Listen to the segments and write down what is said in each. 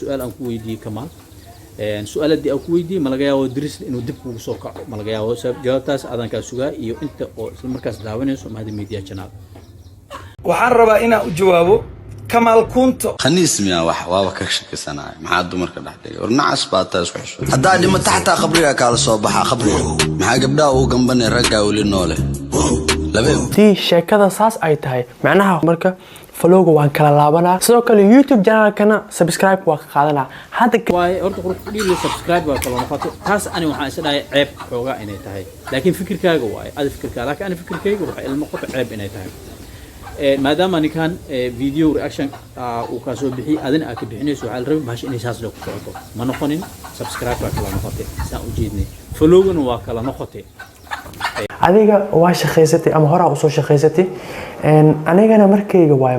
سؤال أنكو يدي كمال سؤال دي أكو يدي ملقيا ودرس إنه دب وسوق ملقيا وسب جوابتاس أذن كسوجا يو أنت المركز دعواني سو هذه ميديا channel وحرب إنا جوابه كمال كنت خنيس ميا وحوا كشك سنة مع الدمر كده ورنا عصبات وحش هذا اللي من تحت خبريك على الصباح خبري مع قبدا وجنبني رجع ولنوله دي شكله ساس أي تاي معناها مركا فلوج وان كلا لابنا سو كل يوتيوب channel كنا سبسكرايب وقعدنا هذا واي أرد قرط لي سبسكرايب وكلا نقطة تاس أنا وحاسس أنا عيب حوجا إني تاي لكن فكر كاجو واي هذا فكر كاج لكن أنا فكر كاجو المقطع عيب إني تاي ما دام أنا كان فيديو رياكشن وكاسو بحي أذن أكيد بحني سؤال ربي ماشي إني ساس لو كتوه ما نخونين سبسكرايب وكلا نقطة سأوجدني فلوجن وكلا نقطة adiga waa shaqeysatay ama hore u soo shaqeysatay anigana markayga waay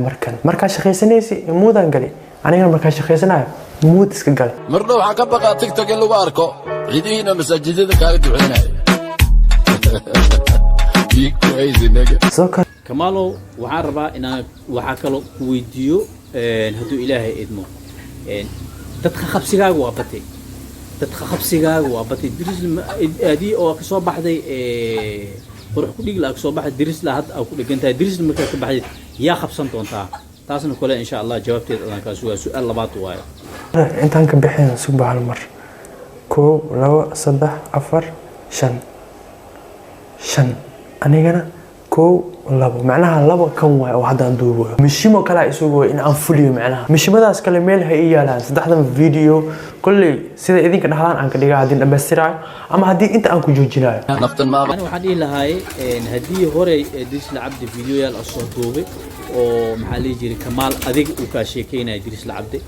markaa shaqeysanaysi muudan gali anigana markaa shaqeysanayo muud iska gal marna waxa ka baqa TikTok in lagu arko ciidiina masaajidada kaaga duceynay crazy nigga كمالو وعربا إن وحكلو ويديو هدو إلهي إدمو تدخل سيجاج وابتي تدخل سيجاج وابتي درس دي أو كسر بحدي بروح كل لك كسر بحد درس لهاد أو كل جنتا درس المكان بحدي يا خبصن تونتا تاسن كله إن شاء الله جوابت أنا كسؤال سؤال لبعض واي أنت هنك بحين سبع على المر كو لو صدح أفر شن أنا جنا كو لبو معناها لبو كم واي أو حدا ندوبه مش ما كلا يسوي إن أنفليه معناها مش ما داس كلمة لها إياه صدحنا فيديو كل سيدا إذن كنا هلان عنك اللي قاعدين بسرعة أما هدي أنت أنكو جوجنا نفتن ما أنا وحدي لهاي إن هدي هوري درس العبد فيديو يال الصوتوبي أو محلي جري كمال أذيك وكاشيكينا درس العبد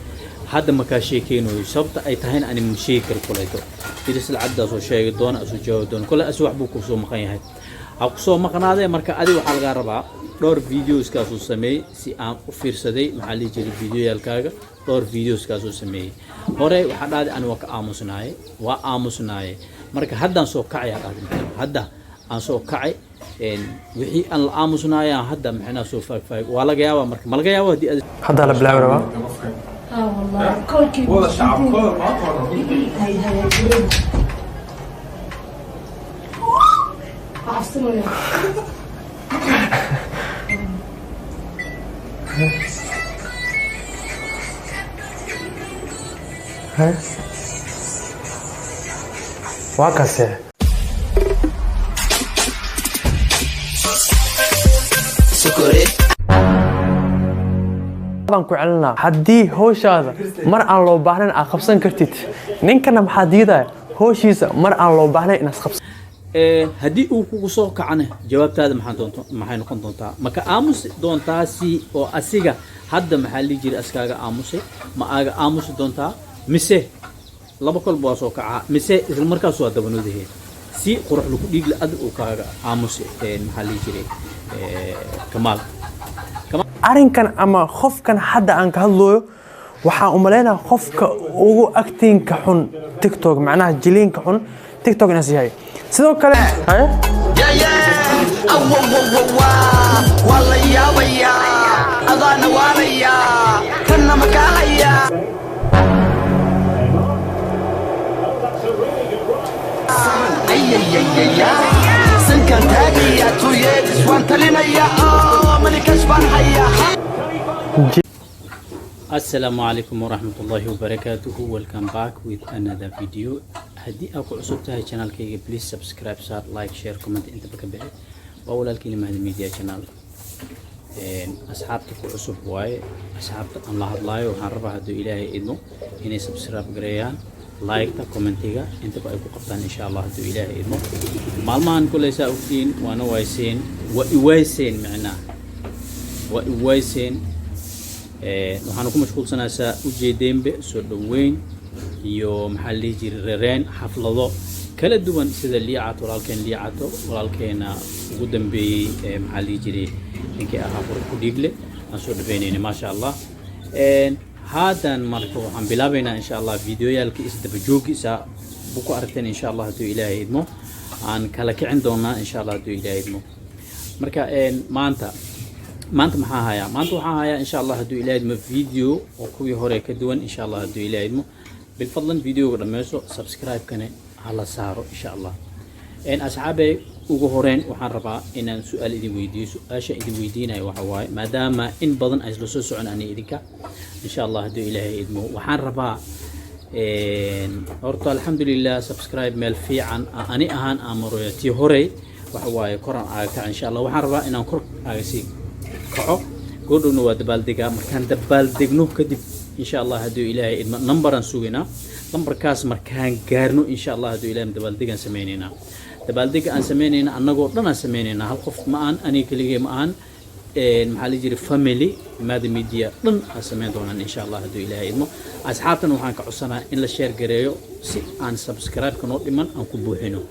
هذا ما كاشيكين ويصبت أي تهين أنا مشيكر كليته درس العبد أسو شيء دون أسو جو دون كل أسوح بوكو سو مقينها أقصى مقناده مركا أدي وحال غاربا دور فيديوز كاسو سمي سي آم وفيرسدي محلي جري فيديو يالكاغا دور فيديوز كاسو سمي هوري وحال هذا أنا وك آموسناي مركا هدا سو كعي هدا أن سو كعي إن وحي أن الآموسناي هدا محنا سو فاك ولا جاوا مركا ما جاوا دي هذا على بلاورة والله كل كيف والله الشعب كله ما هي عصمنا ها واكسه سكري طبعا كعلنا حدي هوش هذا مر aan loo baahnayn aan qabsan kartid ninkana maxaa diidaa hooshiisa mar aan loo baahnayn inaad qabsan هدي وكوسو كعنه جوابت هذا محين نكون دونتا مك آموس دونتا سي أو أسيجا هذا محلي جري أسكاجا آموسه ما أجا آموس دونتا مسه لبكل بواسو كع مسه المركز سوى دبنو ده سي قرح لكو ديجل أد وكاجا آموسه محلي جري كمال أرين أما خوف كان حدا عنك هاللو waxaan u maleynaa qofka ugu acting ka xun TikTok macnaha jilin ka xun TikTok inaas yahay sidoo kale يا والله يا ويا أظن واريا كنا مكايا أي سنكن تاجي يا تويتس وانت لنا يا ملك أشبان حيا السلام عليكم ورحمة الله وبركاته. Welcome back with another video. هدي أكو عصبتها channel كي please subscribe share like share comment أنت بكبره وأول الكلمة هذه media channel أصحابتك عصب واي أصحابتك الله وهنربح هدو إلهي إدمو هنا subscribe قريان like تا كومنتيجا أنت بقى قبطان إن شاء الله هدو إلهي إدمو معلمان كل ساوكين وأنا وايسين معنا ووايسين waxaan ku mashquulsanaysaa ujeedeenbe soo dhaweyn iyo maxaa la jiray reereen xaflado kala duwan sida liicato walaalkeena ugu dambeeyay maxaa la jiray ninkii ahaa ku dhiigle aan soo dhaweynayna ma sha Allah haadan marka waxaan bilaabaynaa insha Allah fiidiyoyaalka isdaba joogisa buku aragteen insha Allah haduu Ilaahay idmo aan kala kicin doonaa insha Allah haduu Ilaahay idmo marka maanta maanta maxaa hayaa maanta waxaan hayaa insha allah hadduu ilaahay idmo video oo kuwii hore ka duwan insha allah hadduu ilaahay idmo bilfadlan videoga dhammayso subscribe-kana hala saaro insha allah asxaabay ugu horeen waxaan rabaa inaan su'aal idin weydiiyo su'aasha idin weydiinayo waxa waaye maadaama in badan ay isla soo socon ani idinka insha allah hadduu ilaahay idmo waxaan rabaa horta alxamdulilah subscribe meel fiican ani ahaan aamaroya tii horey waxa waaye koran aaga kaca insha allah waxaan rabaa inaan kor aaga sii kaco goodhowna waa dabaaldega markaan dabaaldegno kadib insha allah hadduu ilaahay idmo numberaan sugaynaa numberkaas markaan gaarno insha allah hadduu ilaahay dabaaldegaan sameynaynaa dabaaldega aan sameynayna annagoo dhan aan sameynaynaa hal qof ma aan aniga keligay ma aan maxaa la jiri family maada media dhan aan sameyn doonaan insha allah hadduu ilaahay idmo asxaabtana waxaan ka codsanaa in la share gareeyo si aan subscribe-ka noo dhiman aan ku buuxino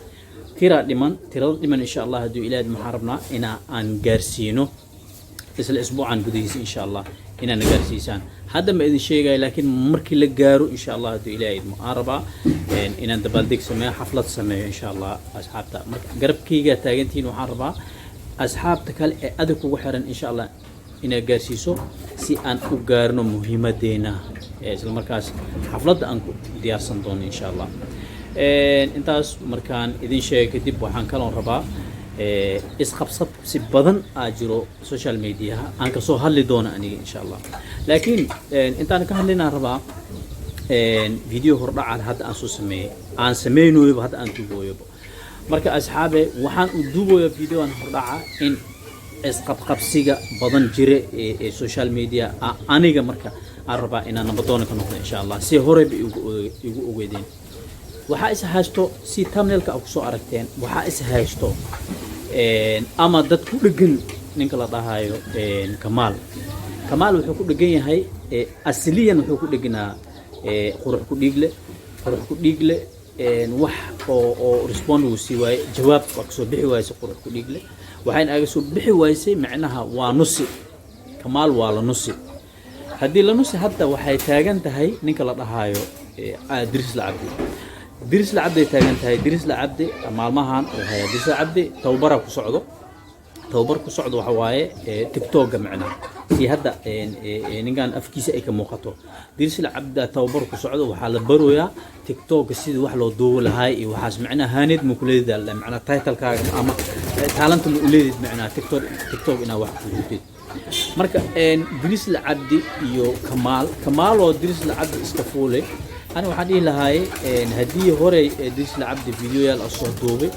tirada dhiman insha allah hadduu ilaahay idmo waxaan rabnaa inaa aan gaarsiino isla isbuucan gudihiisa insha allah inaan gaarsiisaan hadda ma idin sheegayo laakiin markii la gaaro insha allah hadduu ilaahay idmo aan rabaa inaan dabaaldeg sameeyo xaflad sameeyo insha allah asxaabta marka garabkayga taagantihiin waxaan rabaa asxaabta kale ee adag kugu xiran insha allah inaad gaarsiiso si aan u gaarno muhiimadeena isla markaas xafladda aan ku diyaarsan doono insha allah intaas markaan idin sheegay kadib waxaan kaloon rabaa isqabsad si badan aa jiro social mediaha aan kasoo hadli doono aniga insha allah laakiin intaan ka hadlinaan rabaa video hordhacan hadda aan soo sameeyey aan sameynooyoba hadda aan duubooyoba marka asxaabe waxaan u duubooya videoan hordhaca in isqabqabsiga badan jire ee social media aniga marka aan rabaa inaan nabadoona ka noqdo insha allah si horeyba igu ogeedeen waxaa is haysto si thumbnailka aad kusoo aragteen waxaa is haysto ama dad ku dhegan ninka la dhahayo kamaal wuxuu ku dhegan yahay asliyan wuxuu ku dheganaa qurux ku dhiigle wax oo respond uu sii waaye jawaab waa kasoo bixi waayse qurux ku dhiigle waxayna aga soo bixi waysay macnaha waa nusi kamaal waa la nusi haddii la nusi hadda waxay taagan tahay ninka la dhahayo diris lacabdi ay taagan tahay diris lacabdi maalmahan waxay diris lacabdi tababar ku socdo waxa waaye tiktok-ga macnaha si hadda ninkan afkiisa ay ka muuqato diris lacabdi tababar ku socdo waxaa la baroyaa tiktok-ga sidii wax loo duubo lahaay iyo waxaas macnaha haanid ma ku leedahay macnaha title-kaaga ama talent ma u leedahay macnaha tiktok inaa wax ku duubtid marka diris lacabdi iyo kamaal oo diris lacabdi iska fuulay أنا واحد إيه لهاي هدية هوري درس العبد فيديو الأصوات دوبي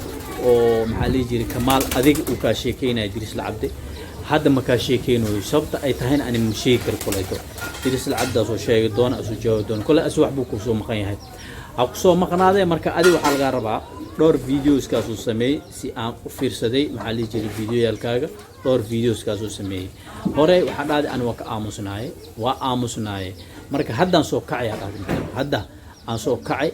ومحلي جري كمال أذيك وكاشيكين درس العبد هذا ما كاشيكين ويصبت أي تهين أنا مشيكر كله درس العبد أصو شيء دون أصو جو دون كل أسوأ بوكو سو مخيها أقصى مقنع هذا مركا أدي وحلقة ربع دور فيديوز كاسو سمي سي أم أفير سدي محلي جري فيديو الكاغا دور فيديوز كاسو سمي هوري واحد هذا أنا وك آموسناي marka haddaan soo kacay hadda aan soo kacay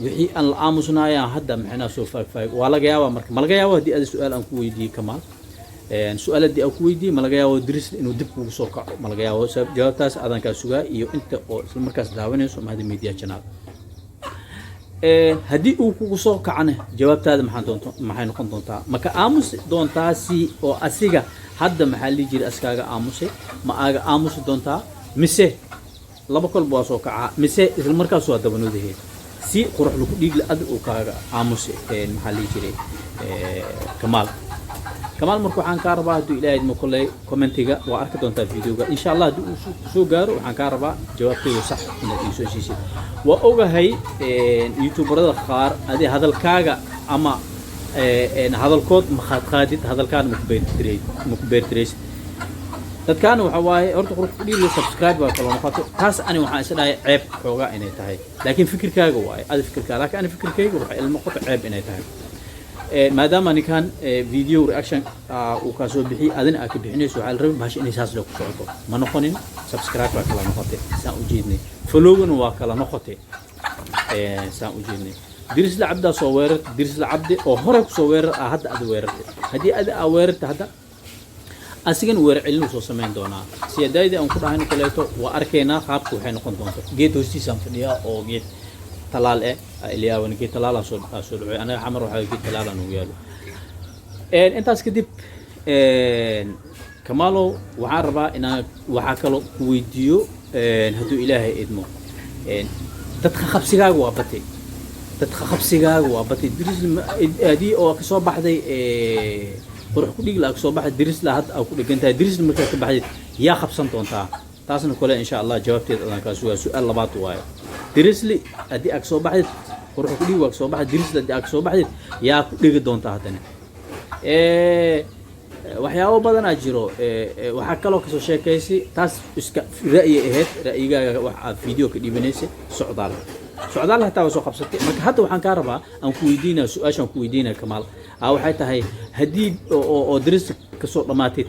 wixii aan la aamusnaaya hadda maxna soo faagfaag waa laga yaabaa marka ma laga yaabaa hadii aad su'aal aan ku weydiiyo kamaal su'aaladii aan ku weydiiyo ma laga yaabaa diris inuu dib kugu soo kaco ma laga yaabaa sabab jawaabtaas aadan ka sugaa iyo inta oo isla markaas daawanayso mahad media channel haddii uu kugu soo kacana jawaabtaada maxay noqon doontaa maka aamus doontaa si oo asiga hadda maxaa li jiray askaaga aamusay ma aaga aamusi doontaa mise laba kolba waa soo kacaa mise isla markaas waa dabanoodaheed si qurux lagu dhiig la-ad uu kaaga aamusi maxaa lii jiray kamaal marka waxaan kaa rabaa hadduu ilaahay idmo kolley commentiga waa arki doontaa videoga insha allah haddii uu soo gaaro waxaan kaa rabaa jawaabtayda sax inaad ii soo siisid waa ogahay youtuberada qaar adi hadalkaaga ama hadalkood ma qaadid hadalkaana ma ku beertiraysid dadkaana waxa waaye horta qurux ku dhiig subscribe baa kala noqoto taas ani waxaan isdhahay ceeb xoogaa inay tahay laakiin fikirkaaga waaye adi fikirkaaga laakiin ani fikirkayga waxay ilmo qoto ceeb inay tahay maadaama ninkan video reaction uu ka soo bixi adina aad ka bixinayso waxaa la rabay bahasha inay saas loo ku socoto ma noqonin subscribe baa kala noqotay saan u jeednay followgana waa kala noqotay saan u jeednay diris la cabda soo weerar diris la cabdi oo hore ku soo weerar hadda aad weerartay haddii aad weerartay hadda asigan weer celin soo sameyn doonaa siyadaydii aan ku dhahayn kaleeto waa arkaynaa qaabku waxay noqon doonto geed hoostiisa fadhiya oo geed talaal ilaawan geed talaal soo dhacay anaga xamar waxa geed talaal aan u yaalo intaas kadib kamaalow waxaan rabaa inaan waxaa kaloo ku weydiiyo hadduu ilaahay idmo dadka qabsigaaga waa batay dadka qabsigaaga waa batay dirisle haddii oo ka soo baxday qurux ku dhig la ka soo baxday dirisle hadda aa ku dhigantahay dirisle markaa ka baxday yaa qabsan doontaa taasna kale insha allah jawaabteed adaan kaa sugaa su-aal labaad waayo dirisle haddii aa ka soo baxday qurux ku dhig waa ka soo baxday dirisle haddii aa ka soo baxday yaa ku dhigi doontaa haddana waxyaabo badanaa jiro waxaa kaloo kasoo sheekaysay taas iska ra'yi ahayd ra'yigaaga wax aad video ka dhiibanaysay socdaal hataa waa soo qabsatay marka hadda waxaan kaa rabaa aan ku weydiinaya su-aashaan ku weydiinaya kamaal waxay tahay haddii oo diris kasoo dhammaatid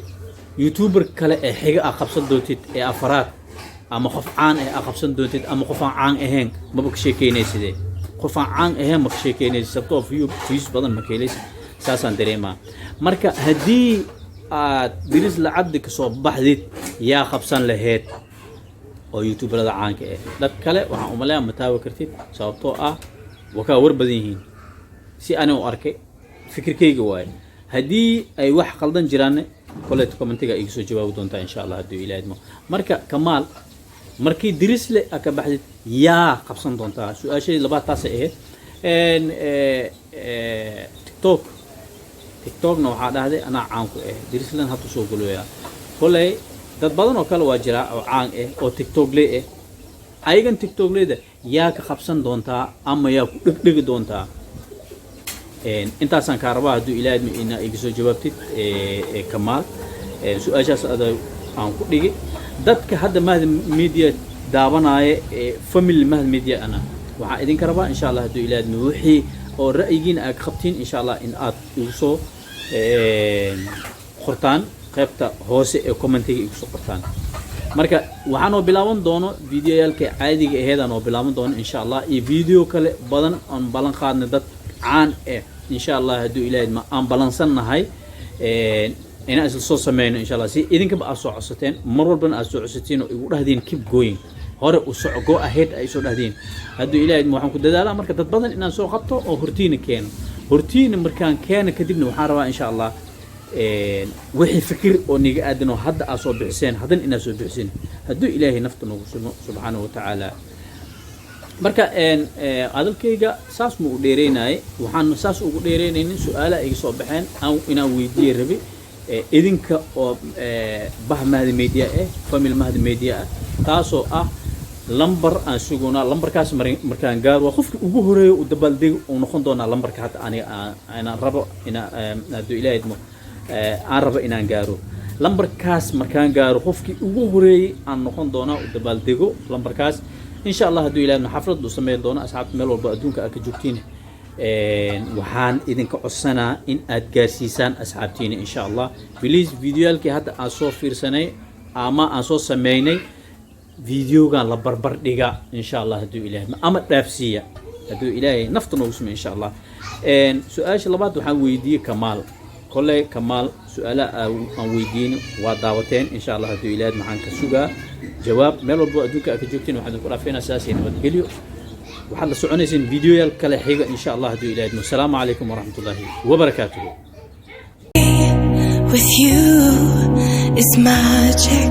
youtuber kale ee xiga aa qabsan doontid ee afaraad ama qof caan aa qabsan doontid ama qof aan caan ahayn maba ka sheekeynaysidee qof aan caan ahayn ma ka sheekeynaysid sababtoo views badan ma ka helaysid saasaan dareemaa marka haddii aad dirisle cabdi ka soo baxdid yaa qabsan lahayd oo youtuberada caanka ah dad kale waxaan umaleeyaa ma taawi kartid sababtoo ah waa kaa war badan yihiin si ani u arkay fikirkayga waaye haddii ay wax qaldan jiraanne kolet commentiga iga soo jawaabi doontaa insha allah hadduu ilaahay idmo marka kamaal markii dirisle aa ka baxdid yaa qabsan doontaa su-aashadii labaad taasay ahayd tiktokna waxaa dhahday anaa caan ku ah dirislan hadda soo galoyaa koley dad badan oo kale waa jiraa oo caan ah oo tiktokley ah ayagan tiktokleyda yaa ka qabsan doontaa ama yaa ku dhegdhegi doontaa intaasaan kaa rabaa hadduu ilaahay ina iga soo jawaabtid kamaal su-aashaas ada aan ku dhigi dadka hadda mahad media daabanaya family mahad media ana waxaa idinka rabaa insha allah hadduu ilaahay wixii oo ra'yigiina aad qabtiin insha allah in aad igu soo qortaan qaybta hoose ee commentiga igu soo qortaan marka waxaan oo bilaaban doono videoyaalka caadiga aheedaan oo bilaaban doono insha allah iyo video kale badan aan balan qaadnay dad caan ah insha allah hadduu ilaahay ma aan balansannahay inaan isla soo sameyno insha allah si idinkaba aad soo codsateen mar walbana aad soo codsateen oo igu dhahdeen keep going hore u soco go ahead ay soo dhahdeen hadduu ilaahay waxaan ku dadaalaa marka dad badan inaan soo qabto oo hortiina keeno hortiina markaan keeno kadibna waxaan rabaa insha allah wixii fikir oo niga aadan oo hadda aad soo bixiseen haddana inaad soo bixiseen hadduu ilaahay nafta noogu suno subxaanahu wa tacaala marka hadalkayga saas ma u dheereynaaye waxaan saas ugu dheereynaynin su-aalaha iga soo baxeen inaan weydiiye rabi idinka oo bah mahad media ah family mahad media ah taasoo ah lambar aan sugunaa lambarkaas markaan gaaro waa qofkii ugu horeeyo u dabaaldego uu noqon doonaa lambarka hadda aniga inaan rabo hadduu ilaahay idmo aan rabo inaan gaaro lambarkaas markaan gaaro qofkii ugu horeeyey aan noqon doonaa u dabaaldego lambarkaas insha allah hadduu ilaahay idmo xaflad uu sameyn doono asxaabta meel walba adduunka aad ka joogtiin waxaan idinka codsanaa in aad gaarsiisaan asxaabtiina insha allah please videoyaalkii hadda aan soo fiirsanay ama aan soo sameynay videogan la barbar dhiga insha allah hadduu ilaahay ama dhaafsiiya hadduu ilaahay nafta noogu samey insha allah su-aasha labaad waxaan weydiiyey kamaal kolley kamaal su-aalaha aan weydiin waa daawateen insha allah hadduu ilaahay maxaan ka sugaa jawaab meel walbo adduunka aad ka joogtiin waxaan idinku dhaafeynaa sidaas iyo nabadgelyo waxaad la soconayseen videoyaal kale xiga insha allah hadduu ilaahay idmo asalaamu calaykum waraxmatullaahi wabarakaatuhu With you is magic.